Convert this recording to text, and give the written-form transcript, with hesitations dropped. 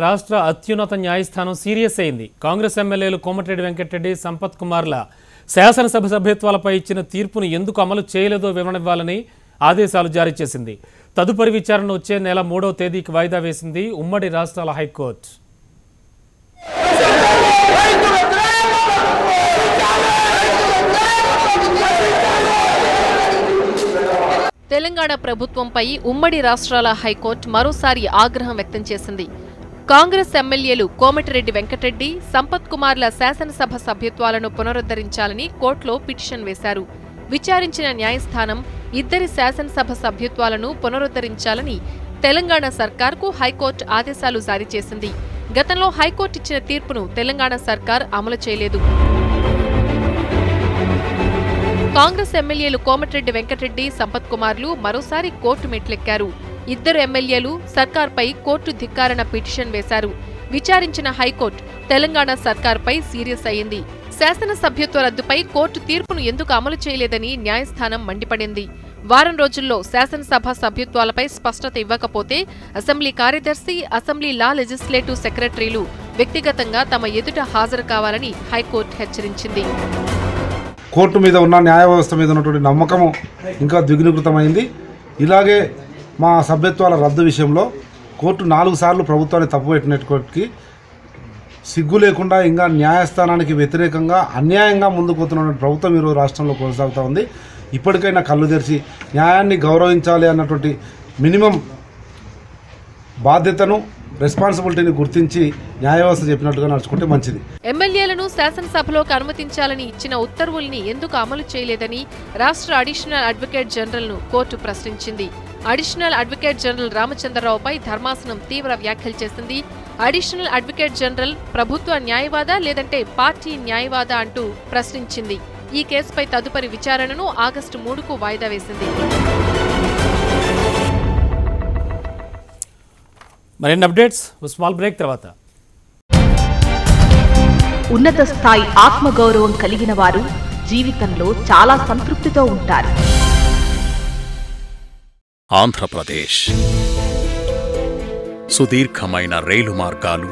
రాష్ట్ర అత్యున్నత న్యాయస్థానం సీరియస్ అయింది. కాంగ్రెస్ ఎమ్మెల్యేలు కోమటిరెడ్డి వెంకటరెడ్డి, సంపత్ కుమార్ల శాసనసభ సభ్యత్వాలపై ఇచ్చిన తీర్పును ఎందుకు అమలు చేయలేదో వివరణివ్వాలని ఆదేశాలు జారీ చేసింది. తదుపరి విచారణ వచ్చే నెల 3వ తేదీకి వాయిదా వేసింది ఉమ్మడి రాష్ట్రాల హైకోర్టు. తెలంగాణ ప్రభుత్వంపై ఉమ్మడి రాష్ట్రాల హైకోర్టు మరోసారి ఆగ్రహం వ్యక్తం చేసింది. కాంగ్రెస్ ఎమ్మెల్యేలు కోమటిరెడ్డి వెంకటరెడ్డి, సంపత్ కుమార్ల శాసనసభ సభ్యత్వాలను పునరుద్ధరించాలని కోర్టులో పిటిషన్ వేశారు. విచారించిన న్యాయస్థానం ఇద్దరి శాసనసభ సభ్యత్వాలను పునరుద్ధరించాలని తెలంగాణ సర్కార్కు హైకోర్టు ఆదేశాలు జారీ చేసింది. గతంలో హైకోర్టు ఇచ్చిన తీర్పును తెలంగాణ సర్కార్ అమలు చేయలేదు. కాంగ్రెస్ ఎమ్మెల్యేలు కోమటిరెడ్డి వెంకటరెడ్డి, సంపత్ కుమార్లు మరోసారి కోర్టు మెట్లెక్కారు. ఇద్దరు ఎమ్మెల్యేలు సర్కార్పై కోర్టు ధిక్కారణ పిటిషన్ వేశారు. విచారించిన హైకోర్టు తెలంగాణ సర్కార్పై సీరియస్ అయింది. శాసన సభ్యత్వ రద్దుపై కోర్టు తీర్పును ఎందుకు అమలు చేయలేదని న్యాయస్థానం మండిపడింది. వారం రోజుల్లో శాసనసభ సభ్యత్వాలపై స్పష్టత ఇవ్వకపోతే అసెంబ్లీ కార్యదర్శి, అసెంబ్లీ లా లెజిస్లేటివ్ సెక్రటరీలు వ్యక్తిగతంగా తమ ఎదుట హాజరు కావాలని హైకోర్టు హెచ్చరించింది. కోర్టు మీద ఉన్న న్యాయ వ్యవస్థ మీద ఉన్నటువంటి నమ్మకము ఇంకా ద్విగుణీకృతమైంది. ఇలాగే మా సభ్యత్వాల రద్దు విషయంలో కోర్టు 4 సార్లు ప్రభుత్వాన్ని తప్పుపెట్టినప్పటికీ సిగ్గు లేకుండా ఇంకా న్యాయస్థానానికి వ్యతిరేకంగా అన్యాయంగా ముందుకు పోతున్న ప్రభుత్వం ఈరోజు రాష్ట్రంలో కొనసాగుతూ ఉంది. ఇప్పటికైనా కళ్ళు తెరిచి న్యాయాన్ని గౌరవించాలి అన్నటువంటి మినిమం బాధ్యతను, రెస్పాన్సిబిలిటీని గుర్తించి న్యాయ వ్యవస్థ చెప్పినట్టుగా నడుచుకుంటే మంచిది. ఎమ్మెల్యేలను శాసనసభలోకి అనుమతించాలని ఇచ్చిన ఉత్తర్వుల్ని ఎందుకు అమలు చేయలేదని రాష్ట్ర అడిషనల్ అడ్వకేట్ జనరల్ను కోర్టు ప్రశ్నించింది. అడిషనల్ అడ్వకేట్ జనరల్ రామచంద్రరావుపై ధర్మాసనం తీవ్ర వ్యాఖ్యలు చేసింది. అడిషనల్ అడ్వకేట్ జనరల్ ప్రభుత్వ న్యాయవాదా లేదంటే పార్టీ న్యాయవాదా అంటూ ప్రశ్నించింది. ఈ కేసుపై తదుపరి విచారణను ఆగస్టు 3కు వాయిదా వేసింది. మరిన్ని అప్డేట్స్ స్మాల్ బ్రేక్ తర్వాత. ఉన్నత స్థాయి ఆత్మగౌరవం కలిగిన వారు జీవితంలో చాలా సంతృప్తితో ఉంటారు. ఆంధ్రప్రదేశ్ సుదీర్ఘమైన రైలు మార్గాలు,